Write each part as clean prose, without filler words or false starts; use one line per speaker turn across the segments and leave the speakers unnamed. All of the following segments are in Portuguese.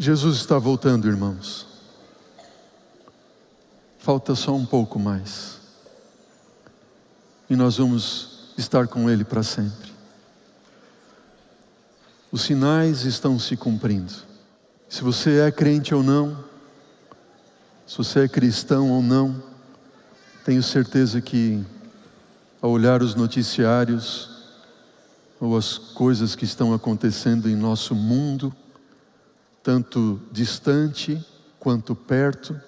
Jesus está voltando, irmãos. Falta só um pouco mais. E nós vamos estar com Ele para sempre. Os sinais estão se cumprindo. Se você é crente ou não, se você é cristão ou não, tenho certeza que ao olhar os noticiários ou as coisas que estão acontecendo em nosso mundo, tanto distante quanto perto,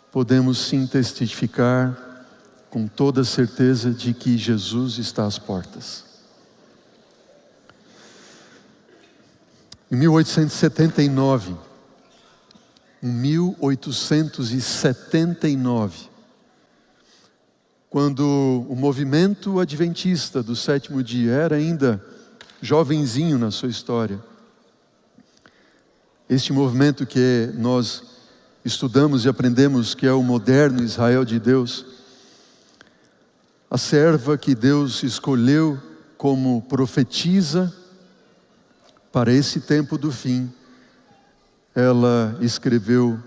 podemos sim testificar com toda certeza de que Jesus está às portas. Em 1879, quando o movimento adventista do sétimo dia era ainda jovenzinho na sua história, este movimento que nós estudamos e aprendemos que é o moderno Israel de Deus, a serva que Deus escolheu como profetisa para esse tempo do fim, ela escreveu,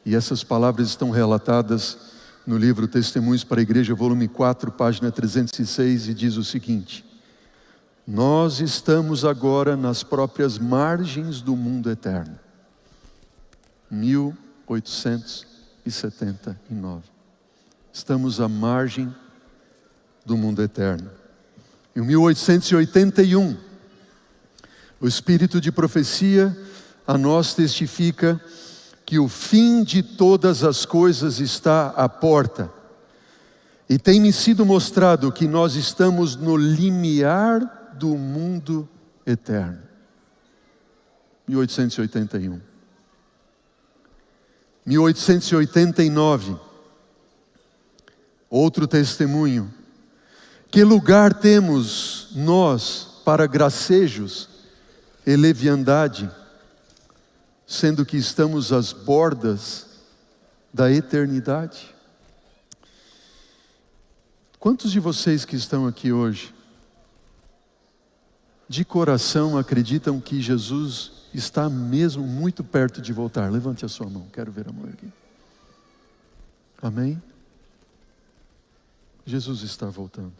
e essas palavras estão relatadas no livro Testemunhos para a Igreja, volume 4, página 306, e diz o seguinte: nós estamos agora nas próprias margens do mundo eterno. 1879. Estamos à margem do mundo eterno. Em 1881, o Espírito de profecia a nós testifica que o fim de todas as coisas está à porta. E tem-me sido mostrado que nós estamos no limiar do mundo eterno. 1881. 1889. Outro testemunho. Que lugar temos nós para gracejos e leviandade, sendo que estamos às bordas da eternidade? Quantos de vocês que estão aqui hoje, de coração acreditam que Jesus está mesmo muito perto de voltar? Levante a sua mão, quero ver a mão aqui. Amém? Jesus está voltando.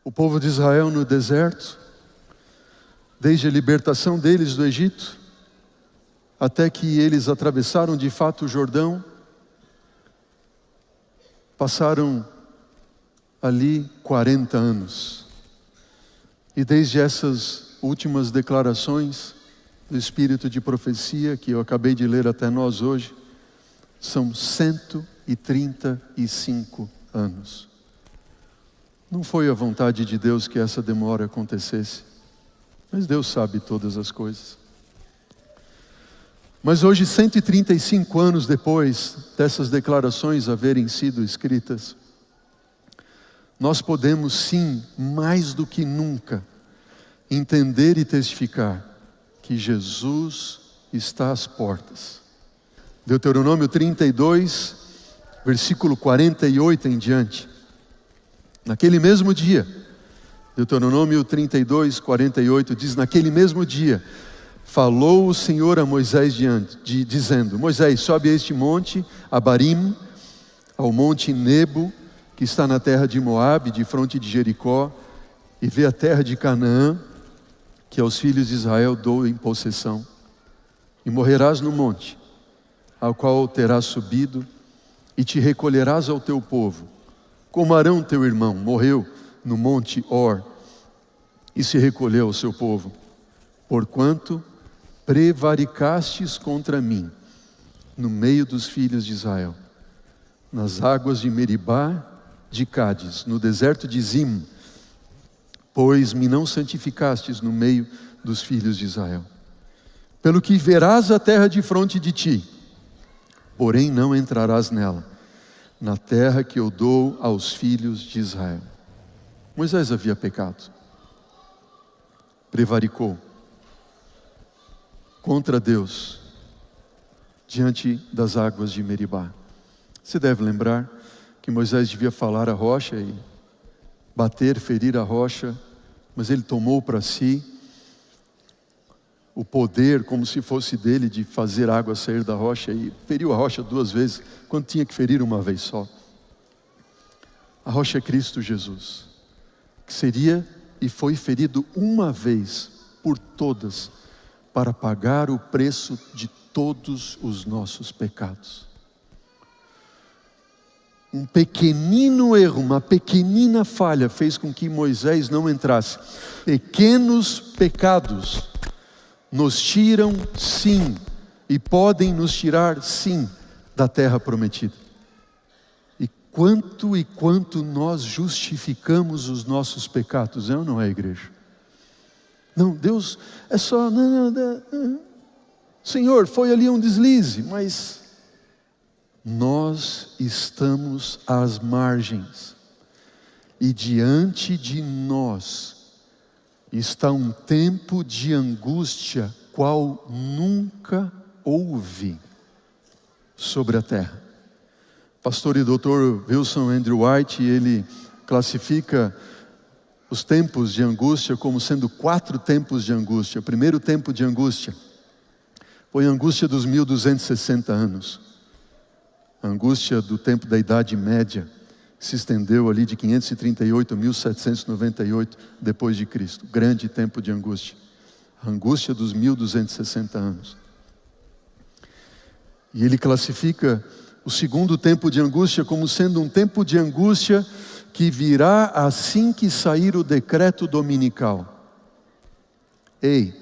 O povo de Israel no deserto, desde a libertação deles do Egito, até que eles atravessaram de fato o Jordão, passaram ali 40 anos. E desde essas últimas declarações do Espírito de profecia, que eu acabei de ler até nós hoje, são 135 anos. Não foi a vontade de Deus que essa demora acontecesse, mas Deus sabe todas as coisas. Mas hoje, 135 anos depois dessas declarações haverem sido escritas, nós podemos sim, mais do que nunca, entender e testificar que Jesus está às portas. Deuteronômio 32, versículo 48 em diante. Naquele mesmo dia, Deuteronômio 32, 48 diz: naquele mesmo dia, falou o Senhor a Moisés dizendo: Moisés, sobe a este monte, Abarim, ao monte Nebo, que está na terra de Moabe, de fronte de Jericó, e vê a terra de Canaã, que aos filhos de Israel dou em possessão. E morrerás no monte, ao qual terás subido, e te recolherás ao teu povo, como Arão teu irmão morreu no monte Hor, e se recolheu ao seu povo, porquanto prevaricastes contra mim, no meio dos filhos de Israel, nas águas de Meribá, de Cádiz, no deserto de Zim, pois me não santificastes no meio dos filhos de Israel. Pelo que verás a terra de fronte de ti, porém não entrarás nela, na terra que eu dou aos filhos de Israel. Moisés havia pecado, prevaricou contra Deus, diante das águas de Meribá. Você deve lembrar que Moisés devia falar a rocha e bater, ferir a rocha, mas ele tomou para si o poder, como se fosse dele, de fazer água sair da rocha, e feriu a rocha 2 vezes, quando tinha que ferir uma vez só. A rocha é Cristo Jesus, que seria e foi ferido uma vez por todas, para pagar o preço de todos os nossos pecados. Um pequenino erro, uma pequenina falha fez com que Moisés não entrasse. Pequenos pecados nos tiram, sim, e podem nos tirar, sim, da terra prometida. E quanto nós justificamos os nossos pecados, é ou não é, igreja? Não, Deus é só, Senhor, foi ali um deslize, mas nós estamos às margens, e diante de nós está um tempo de angústia, qual nunca houve sobre a terra. Pastor e doutor Wilson Andrew White, ele classifica os tempos de angústia como sendo 4 tempos de angústia. O primeiro tempo de angústia foi a angústia dos 1260 anos. A angústia do tempo da Idade Média, que se estendeu ali de 538 a 1798 depois de Cristo. Grande tempo de angústia. A angústia dos 1260 anos. E ele classifica o segundo tempo de angústia como sendo um tempo de angústia que virá assim que sair o decreto dominical. Ei,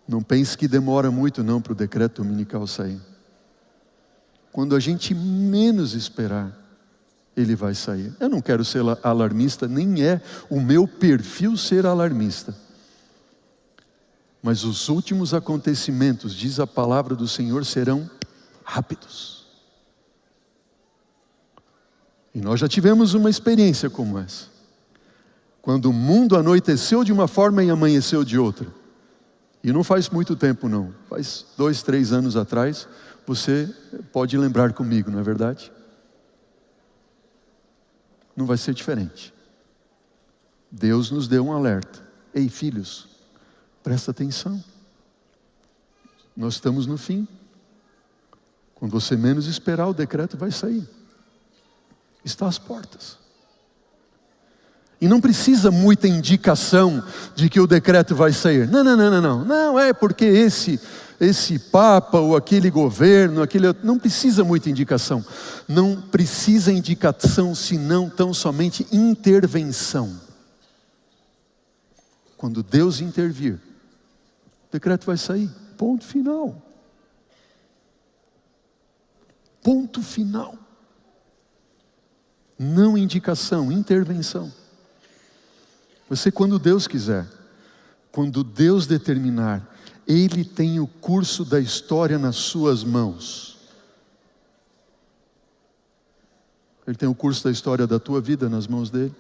não pense que demora muito não para o decreto dominical sair. Quando a gente menos esperar, ele vai sair. Eu não quero ser alarmista, nem é o meu perfil ser alarmista. Mas os últimos acontecimentos, diz a palavra do Senhor, serão rápidos. E nós já tivemos uma experiência como essa. Quando o mundo anoiteceu de uma forma e amanheceu de outra. E não faz muito tempo não. Faz 2, 3 anos atrás, você pode lembrar comigo, não é verdade? Não vai ser diferente. Deus nos deu um alerta. Ei, filhos, presta atenção. Nós estamos no fim. Quando você menos esperar, o decreto vai sair. Está às portas. E não precisa muita indicação de que o decreto vai sair. Não é porque esse papa ou aquele governo, não precisa muita indicação. Não precisa indicação, senão tão somente intervenção. Quando Deus intervir, o decreto vai sair. Ponto final. Ponto final. Não indicação, intervenção. Você, quando Deus quiser, quando Deus determinar, Ele tem o curso da história nas suas mãos. Ele tem o curso da história da tua vida nas mãos dele.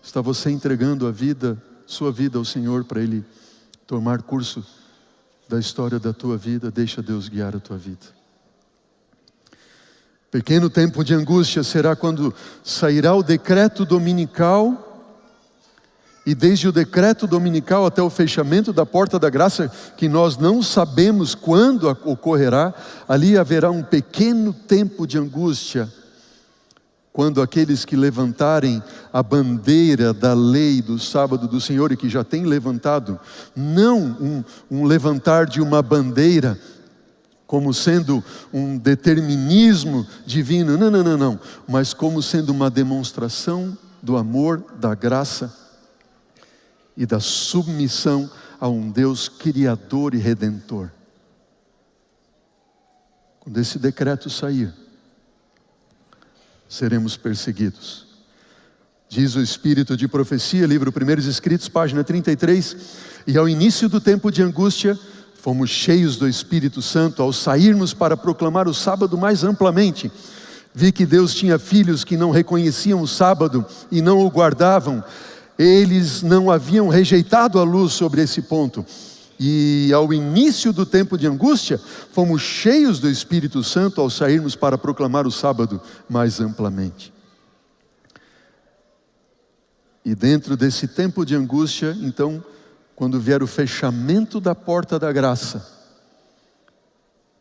Está você entregando a vida, sua vida ao Senhor para Ele tomar curso da história da tua vida? Deixa Deus guiar a tua vida. Pequeno tempo de angústia será quando sairá o decreto dominical, e desde o decreto dominical até o fechamento da porta da graça, que nós não sabemos quando ocorrerá, ali haverá um pequeno tempo de angústia, quando aqueles que levantarem a bandeira da lei do sábado do Senhor, e que já tem levantado, não um levantar de uma bandeira, como sendo um determinismo divino, não, mas como sendo uma demonstração do amor, da graça e da submissão a um Deus criador e redentor. Quando esse decreto sair, seremos perseguidos. Diz o Espírito de Profecia, livro Primeiros Escritos, página 33, e ao início do tempo de angústia, fomos cheios do Espírito Santo ao sairmos para proclamar o sábado mais amplamente. Vi que Deus tinha filhos que não reconheciam o sábado e não o guardavam. Eles não haviam rejeitado a luz sobre esse ponto. E ao início do tempo de angústia, fomos cheios do Espírito Santo ao sairmos para proclamar o sábado mais amplamente. E dentro desse tempo de angústia, então, quando vier o fechamento da porta da graça,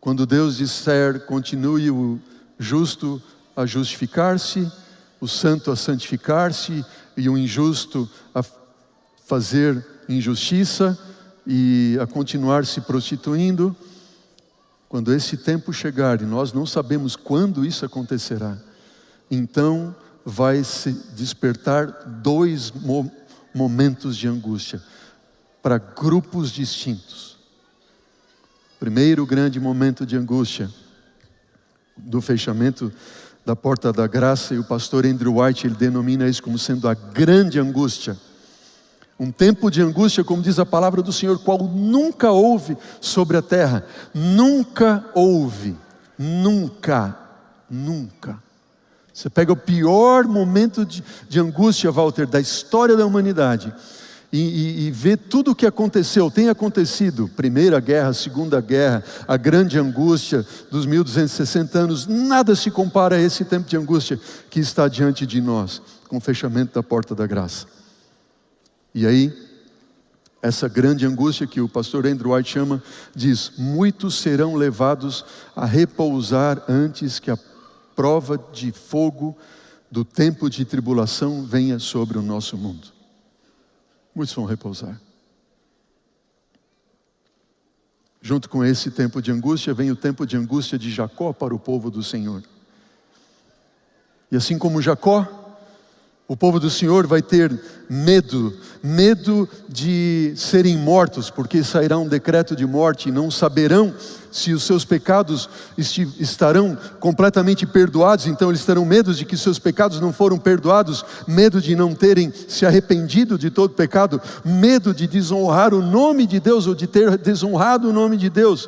quando Deus disser, continue o justo a justificar-se, o santo a santificar-se e o injusto a fazer injustiça e a continuar se prostituindo, quando esse tempo chegar, e nós não sabemos quando isso acontecerá, então vai se despertar dois momentos de angústia para grupos distintos. Primeiro grande momento de angústia do fechamento da porta da graça, e o pastor Andrew White, ele denomina isso como sendo a grande angústia. Um tempo de angústia, como diz a palavra do Senhor, qual nunca houve sobre a terra. Nunca houve. Nunca. Você pega o pior momento de angústia, Walter, da história da humanidade, e vê tudo o que aconteceu, tem acontecido, Primeira Guerra, Segunda Guerra, a grande angústia dos 1260 anos, nada se compara a esse tempo de angústia que está diante de nós, com o fechamento da porta da graça. E aí, essa grande angústia que o pastor Andrew White chama, diz, muitos serão levados a repousar antes que a prova de fogo do tempo de tribulação venha sobre o nosso mundo. Muitos vão repousar. Junto com esse tempo de angústia, vem o tempo de angústia de Jacó para o povo do Senhor. E assim como Jacó, o povo do Senhor vai ter medo de serem mortos, porque sairá um decreto de morte e não saberão se os seus pecados estarão completamente perdoados. Então eles terão medo de que seus pecados não foram perdoados, medo de não terem se arrependido de todo pecado, medo de desonrar o nome de Deus ou de ter desonrado o nome de Deus.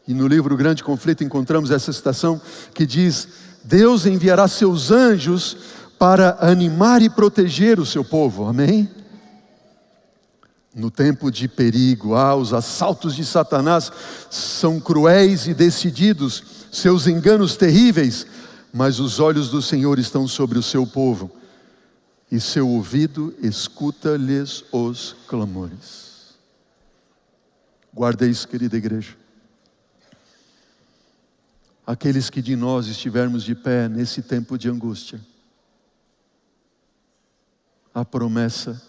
E no livro Grande Conflito encontramos essa citação que diz, Deus enviará seus anjos para animar e proteger o seu povo, amém? No tempo de perigo, os assaltos de Satanás são cruéis e decididos, seus enganos terríveis, mas os olhos do Senhor estão sobre o seu povo, e seu ouvido escuta-lhes os clamores. Guarda isso, querida igreja. Aqueles que de nós estivermos de pé nesse tempo de angústia, a promessa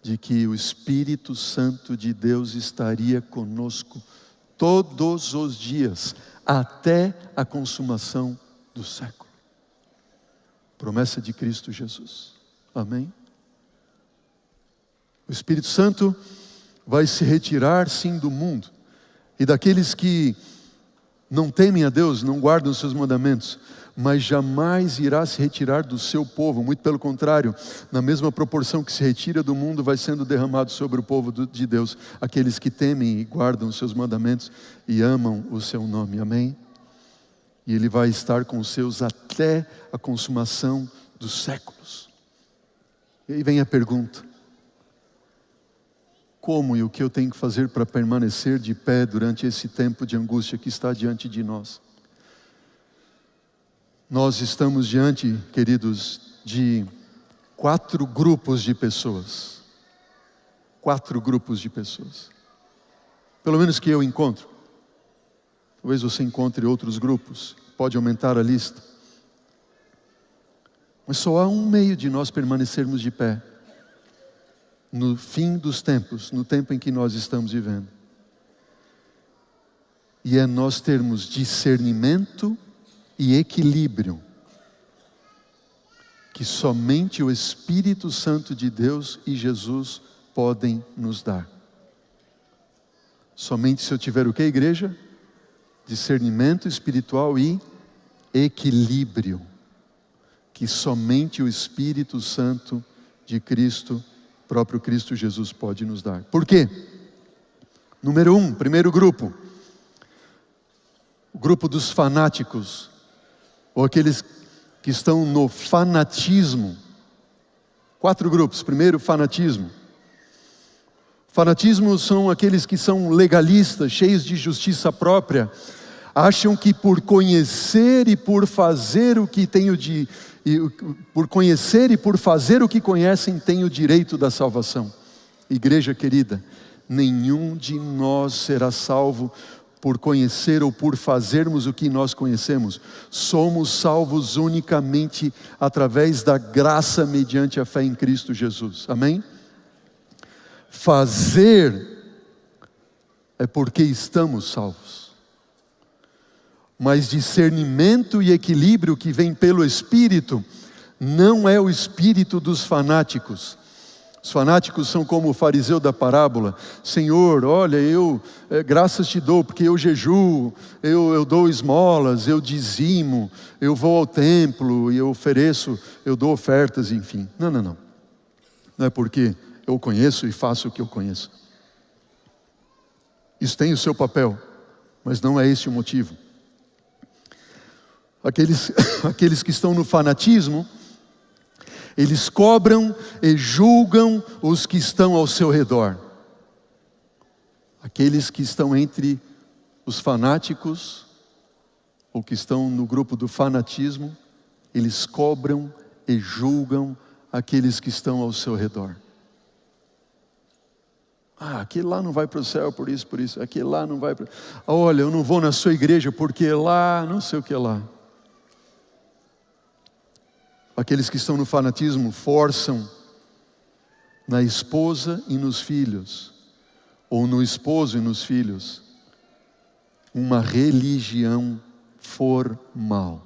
de que o Espírito Santo de Deus estaria conosco todos os dias, até a consumação do século. Promessa de Cristo Jesus. Amém? O Espírito Santo vai se retirar sim do mundo, e daqueles que não temem a Deus, não guardam os seus mandamentos, mas jamais irá se retirar do seu povo, muito pelo contrário, na mesma proporção que se retira do mundo, vai sendo derramado sobre o povo de Deus, aqueles que temem e guardam os seus mandamentos e amam o seu nome, amém? E Ele vai estar com os seus até a consumação dos séculos. E aí vem a pergunta, como e o que eu tenho que fazer para permanecer de pé durante esse tempo de angústia que está diante de nós? Nós estamos diante, queridos, de 4 grupos de pessoas. 4 grupos de pessoas. Pelo menos que eu encontro. Talvez você encontre outros grupos. Pode aumentar a lista. Mas só há um meio de nós permanecermos de pé. No fim dos tempos, no tempo em que nós estamos vivendo. E é nós termos discernimento e equilíbrio, que somente o Espírito Santo de Deus e Jesus podem nos dar. Somente se eu tiver o que, igreja? Discernimento espiritual e equilíbrio, que somente o Espírito Santo de Cristo, próprio Cristo Jesus, pode nos dar. Por quê? Número 1, primeiro grupo, o grupo dos fanáticos, ou aqueles que estão no fanatismo. 4 grupos. Primeiro, fanatismo. Fanatismo são aqueles que são legalistas, cheios de justiça própria, acham que por conhecer e por fazer o que por conhecer e por fazer o que conhecem, têm o direito da salvação. Igreja querida, nenhum de nós será salvo por conhecer ou por fazermos o que nós conhecemos. Somos salvos unicamente através da graça mediante a fé em Cristo Jesus. Amém? Fazer é porque estamos salvos. Mas discernimento e equilíbrio que vem pelo Espírito não é o espírito dos fanáticos. Os fanáticos são como o fariseu da parábola. Senhor, olha, eu graças te dou, porque eu jejuo, eu dou esmolas, eu dizimo, eu vou ao templo e eu ofereço, eu dou ofertas, enfim. Não. Não é porque eu conheço e faço o que eu conheço. Isso tem o seu papel, mas não é esse o motivo. Aqueles que estão no fanatismo, eles cobram e julgam os que estão ao seu redor. Aqueles que estão entre os fanáticos, ou que estão no grupo do fanatismo, eles cobram e julgam aqueles que estão ao seu redor. Aquele lá não vai para o céu por isso. Aquele lá não vai para... Olha, eu não vou na sua igreja porque lá, não sei o que lá. Aqueles que estão no fanatismo forçam na esposa e nos filhos, ou no esposo e nos filhos, uma religião formal.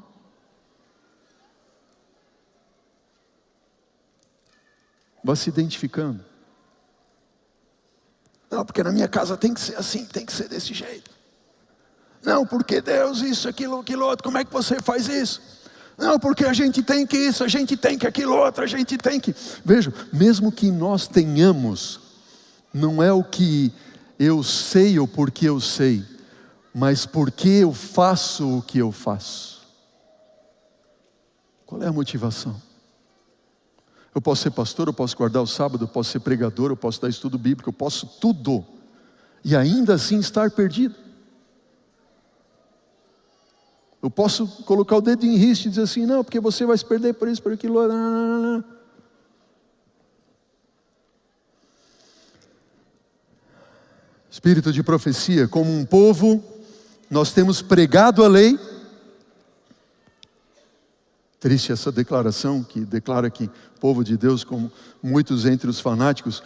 Vá se identificando. Não, porque na minha casa tem que ser assim, tem que ser desse jeito. Não, porque Deus, isso, aquilo outro, como é que você faz isso? Não, porque a gente tem que isso, a gente tem que aquilo outro, a gente tem que... Veja, mesmo que nós tenhamos, não é o que eu sei ou porque eu sei, mas porque eu faço o que eu faço. Qual é a motivação? Eu posso ser pastor, eu posso guardar o sábado, eu posso ser pregador, eu posso dar estudo bíblico, eu posso tudo, e ainda assim estar perdido. Eu posso colocar o dedo em riste e dizer assim, não, porque você vai se perder por isso, por aquilo. Não. Espírito de profecia, como um povo, nós temos pregado a lei. Triste essa declaração que declara que o povo de Deus, como muitos entre os fanáticos,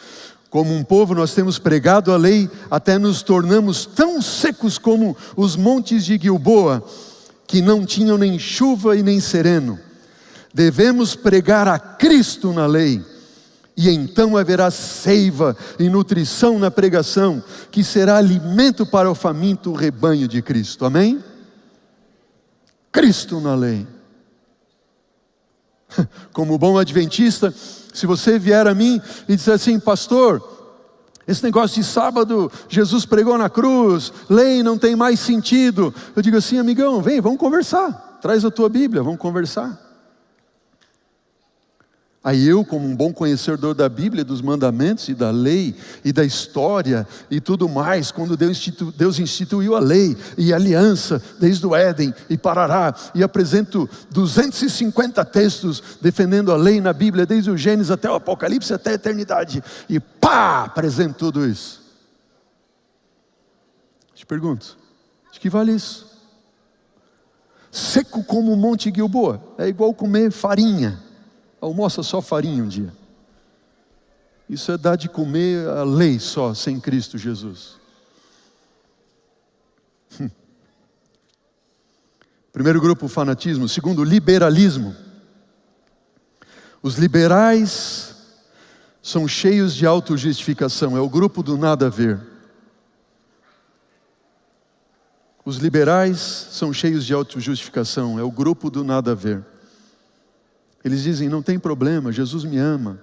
como um povo nós temos pregado a lei, até nos tornamos tão secos como os montes de Gilboa, que não tinham nem chuva e nem sereno. Devemos pregar a Cristo na lei, e então haverá seiva e nutrição na pregação, que será alimento para o faminto rebanho de Cristo. Amém? Cristo na lei. Como bom adventista, se você vier a mim e dizer assim, pastor, esse negócio de sábado, Jesus pregou na cruz, lei não tem mais sentido. Eu digo assim, amigão, vem, vamos conversar. Traz a tua Bíblia, vamos conversar. Aí eu, como um bom conhecedor da Bíblia, dos mandamentos e da lei e da história e tudo mais, quando Deus instituiu a lei e a aliança desde o Éden e parará, e apresento 250 textos defendendo a lei na Bíblia, desde o Gênesis até o Apocalipse, até a eternidade, e apresento tudo isso. Te pergunto, de que vale isso? Seco como o Monte Gilboa, é igual comer farinha. Almoça só farinha um dia. Isso é dar de comer a lei só, sem Cristo Jesus. Primeiro grupo, fanatismo. Segundo, liberalismo. Os liberais são cheios de autojustificação. É o grupo do nada a ver. Os liberais são cheios de autojustificação. É o grupo do nada a ver. Eles dizem, não tem problema, Jesus me ama.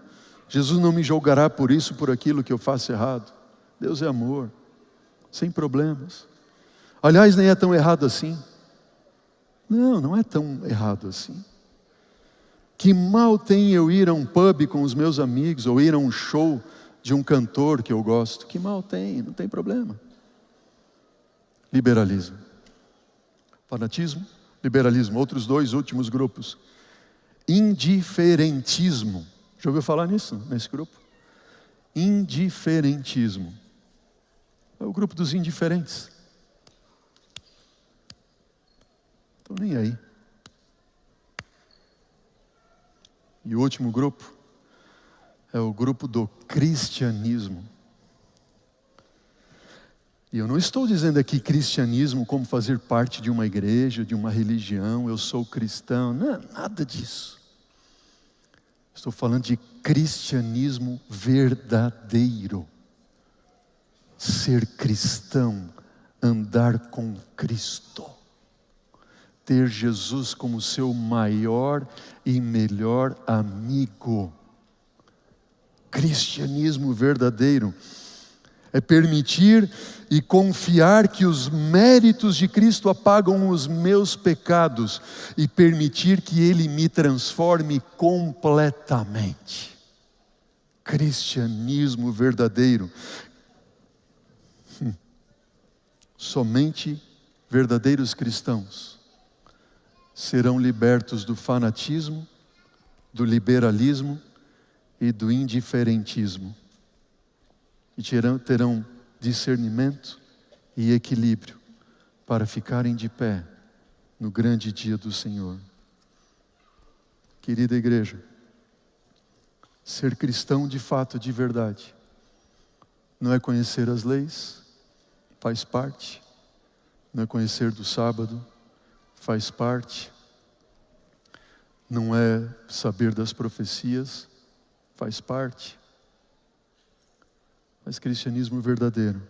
Jesus não me julgará por isso, por aquilo que eu faço errado. Deus é amor, sem problemas. Aliás, nem é tão errado assim. Não é tão errado assim. Que mal tem eu ir a um pub com os meus amigos, ou ir a um show de um cantor que eu gosto? Que mal tem, não tem problema. Liberalismo. Fanatismo, liberalismo. Outros dois últimos grupos. Indiferentismo. Já ouviu falar nisso, nesse grupo? indiferentismo. É o grupo dos indiferentes. Estão nem aí. E o último grupo é o grupo do cristianismo. E eu não estou dizendo aqui cristianismo como fazer parte de uma igreja, de uma religião, eu sou cristão, não é nada disso. Estou falando de cristianismo verdadeiro. Ser cristão, andar com Cristo. Ter Jesus como seu maior e melhor amigo. Cristianismo verdadeiro é permitir e confiar que os méritos de Cristo apagam os meus pecados e permitir que Ele me transforme completamente. Cristianismo verdadeiro. Somente verdadeiros cristãos serão libertos do fanatismo, do liberalismo e do indiferentismo. E terão discernimento e equilíbrio para ficarem de pé no grande dia do Senhor. Querida igreja, ser cristão de fato, de verdade, não é conhecer as leis, faz parte. Não é conhecer do sábado, faz parte. Não é saber das profecias, faz parte. Mas cristianismo verdadeiro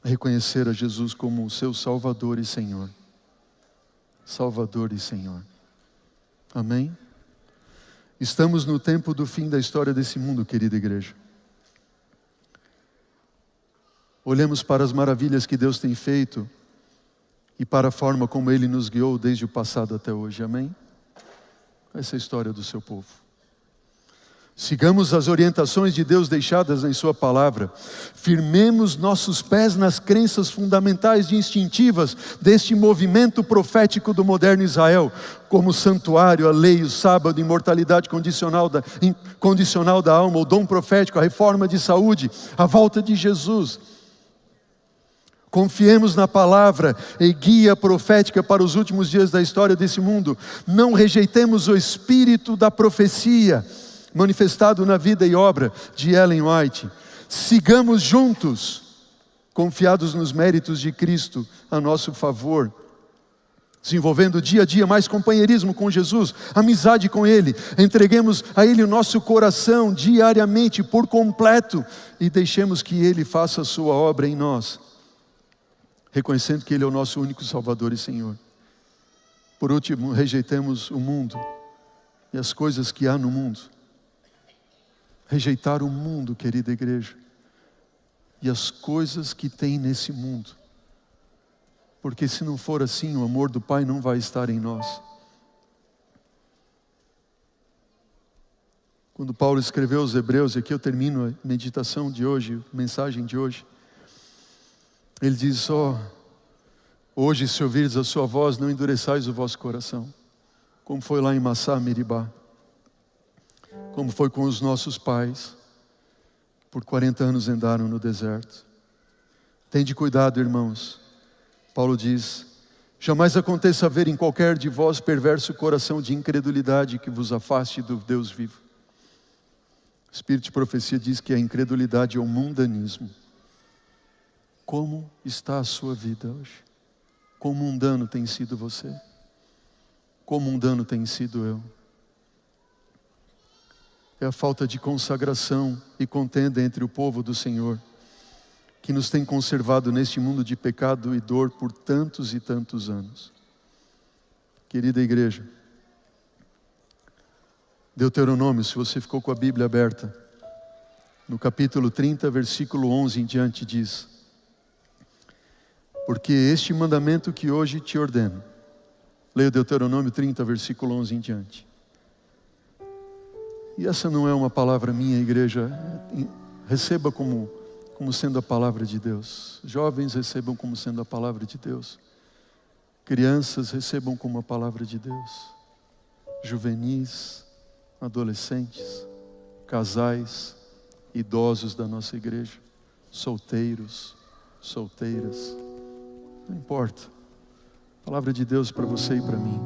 é reconhecer a Jesus como o seu Salvador e Senhor. Salvador e Senhor. Amém? Estamos no tempo do fim da história desse mundo, querida igreja. Olhemos para as maravilhas que Deus tem feito e para a forma como Ele nos guiou desde o passado até hoje. Amém? Essa é a história do seu povo. Sigamos as orientações de Deus deixadas em sua palavra. Firmemos nossos pés nas crenças fundamentais e instintivas deste movimento profético do moderno Israel, como o santuário, a lei, o sábado, a imortalidade condicional da alma, o dom profético, a reforma de saúde, a volta de Jesus. Confiemos na palavra e guia profética para os últimos dias da história desse mundo. Não rejeitemos o espírito da profecia manifestado na vida e obra de Ellen White. Sigamos juntos, confiados nos méritos de Cristo a nosso favor, desenvolvendo dia a dia mais companheirismo com Jesus, amizade com Ele. Entreguemos a Ele o nosso coração diariamente, por completo, e deixemos que Ele faça a sua obra em nós, reconhecendo que Ele é o nosso único Salvador e Senhor. Por último, rejeitemos o mundo e as coisas que há no mundo. Rejeitar o mundo, querida igreja, e as coisas que tem nesse mundo. Porque se não for assim, o amor do Pai não vai estar em nós. Quando Paulo escreveu aos Hebreus, e aqui eu termino a meditação de hoje, a mensagem de hoje, ele diz: hoje, se ouvirdes a sua voz, não endureçais o vosso coração, como foi lá em Massá, Meribá, como foi com os nossos pais, por 40 anos andaram no deserto. Tende cuidado, irmãos. Paulo diz: jamais aconteça haver em qualquer de vós perverso coração de incredulidade que vos afaste do Deus vivo. O Espírito de profecia diz que a incredulidade é o mundanismo. Como está a sua vida hoje? Quão mundano tem sido você? Quão mundano tem sido eu? É a falta de consagração e contenda entre o povo do Senhor que nos tem conservado neste mundo de pecado e dor por tantos e tantos anos. Querida igreja, Deuteronômio, se você ficou com a Bíblia aberta, no capítulo 30, versículo 11 em diante diz: porque este mandamento que hoje te ordeno, leia Deuteronômio 30, versículo 11 em diante. E essa não é uma palavra minha, igreja, receba como sendo a palavra de Deus. Jovens, recebam como sendo a palavra de Deus. Crianças, recebam como a palavra de Deus. Juvenis, adolescentes, casais, idosos da nossa igreja, solteiros, solteiras, não importa. Palavra de Deus para você e para mim.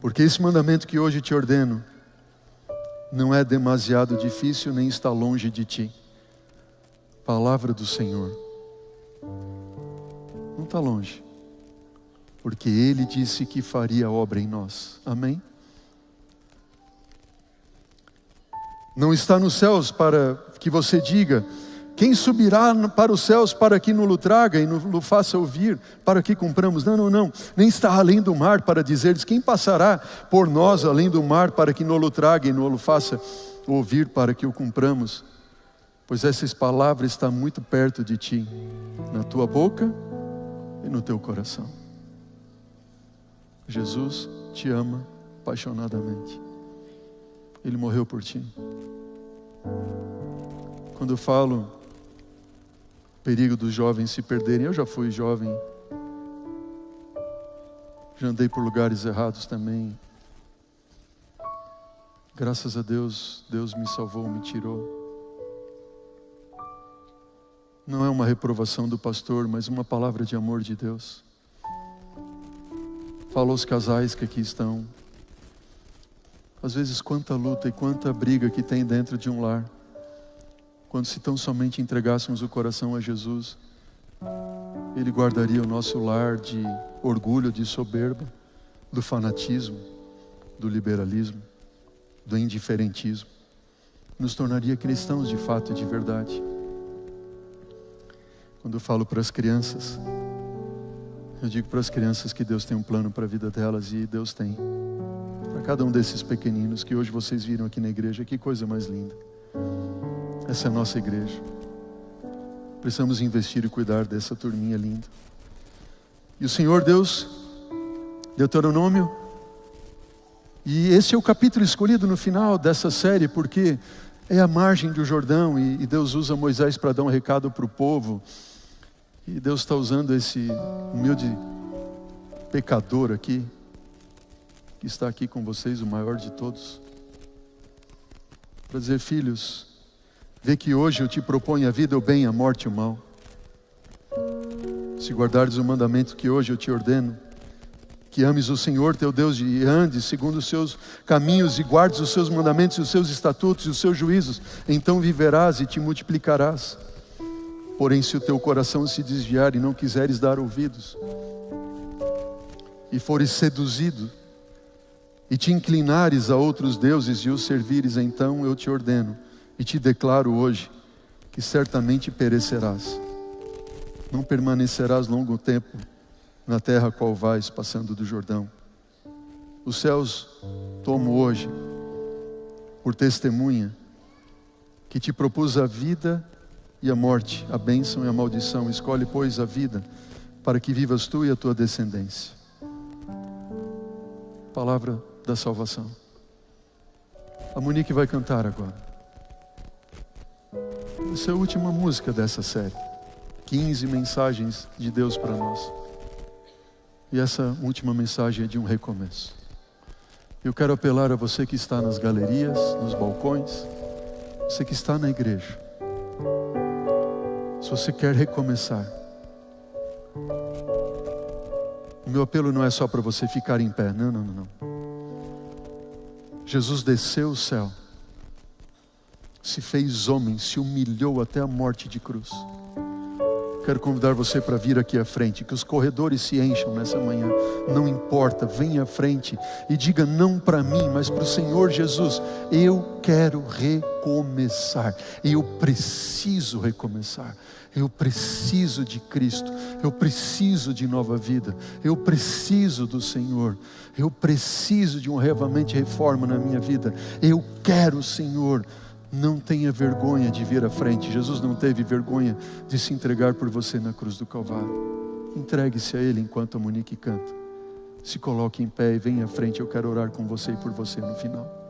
Porque esse mandamento que hoje te ordeno não é demasiado difícil, nem está longe de ti. Palavra do Senhor. Não está longe. Porque Ele disse que faria obra em nós. Amém? Não está nos céus para que você diga: quem subirá para os céus para que nos traga e nos faça ouvir, para que cumpramos? Não, não, não. Nem está além do mar para dizeres: quem passará por nós além do mar para que nos traga e nos faça ouvir, para que o cumpramos? Pois essas palavras estão muito perto de ti, na tua boca e no teu coração. Jesus te ama apaixonadamente. Ele morreu por ti. Quando eu falo perigo dos jovens se perderem, eu já fui jovem, já andei por lugares errados também. Graças a Deus, Deus me salvou, me tirou. Não é uma reprovação do pastor, mas uma palavra de amor de Deus. Falo aos casais que aqui estão. Às vezes quanta luta e quanta briga que tem dentro de um lar. Quando se tão somente entregássemos o coração a Jesus, Ele guardaria o nosso lar de orgulho, de soberba, do fanatismo, do liberalismo, do indiferentismo. Nos tornaria cristãos de fato e de verdade. Quando eu falo para as crianças, eu digo para as crianças que Deus tem um plano para a vida delas, e Deus tem. Para cada um desses pequeninos que hoje vocês viram aqui na igreja, que coisa mais linda. Essa é a nossa igreja. Precisamos investir e cuidar dessa turminha linda. E o Senhor Deus, Deuteronômio, e esse é o capítulo escolhido no final dessa série, porque é a margem do Jordão, e Deus usa Moisés para dar um recado para o povo. E Deus está usando esse humilde pecador aqui, que está aqui com vocês, o maior de todos, para dizer: filhos, vê que hoje eu te proponho a vida, o bem, a morte e o mal. Se guardares o mandamento que hoje eu te ordeno, que ames o Senhor teu Deus e andes segundo os seus caminhos e guardes os seus mandamentos e os seus estatutos e os seus juízos, então viverás e te multiplicarás. Porém, se o teu coração se desviar e não quiseres dar ouvidos, e fores seduzido, e te inclinares a outros deuses e os servires, então eu te ordeno e te declaro hoje que certamente perecerás. Não permanecerás longo tempo na terra a qual vais, passando do Jordão. Os céus tomo hoje por testemunha que te propus a vida e a morte, a bênção e a maldição. Escolhe, pois, a vida, para que vivas tu e a tua descendência. Palavra da salvação. A Monique vai cantar agora. Essa é a última música dessa série. 15 mensagens de Deus para nós. E essa última mensagem é de um recomeço. Eu quero apelar a você que está nas galerias, nos balcões, você que está na igreja. Se você quer recomeçar, o meu apelo não é só para você ficar em pé. Não, não, não. Jesus desceu o céu, se fez homem, se humilhou até a morte de cruz. Quero convidar você para vir aqui à frente, que os corredores se encham nessa manhã. Não importa, venha à frente e diga não para mim, mas para o Senhor Jesus. Eu quero recomeçar. Eu preciso recomeçar. Eu preciso de Cristo. Eu preciso de nova vida. Eu preciso do Senhor. Eu preciso de um reavamento e reforma na minha vida. Eu quero, Senhor. Não tenha vergonha de vir à frente. Jesus não teve vergonha de se entregar por você na cruz do Calvário. Entregue-se a Ele enquanto a Monique canta. Se coloque em pé e venha à frente. Eu quero orar com você e por você no final.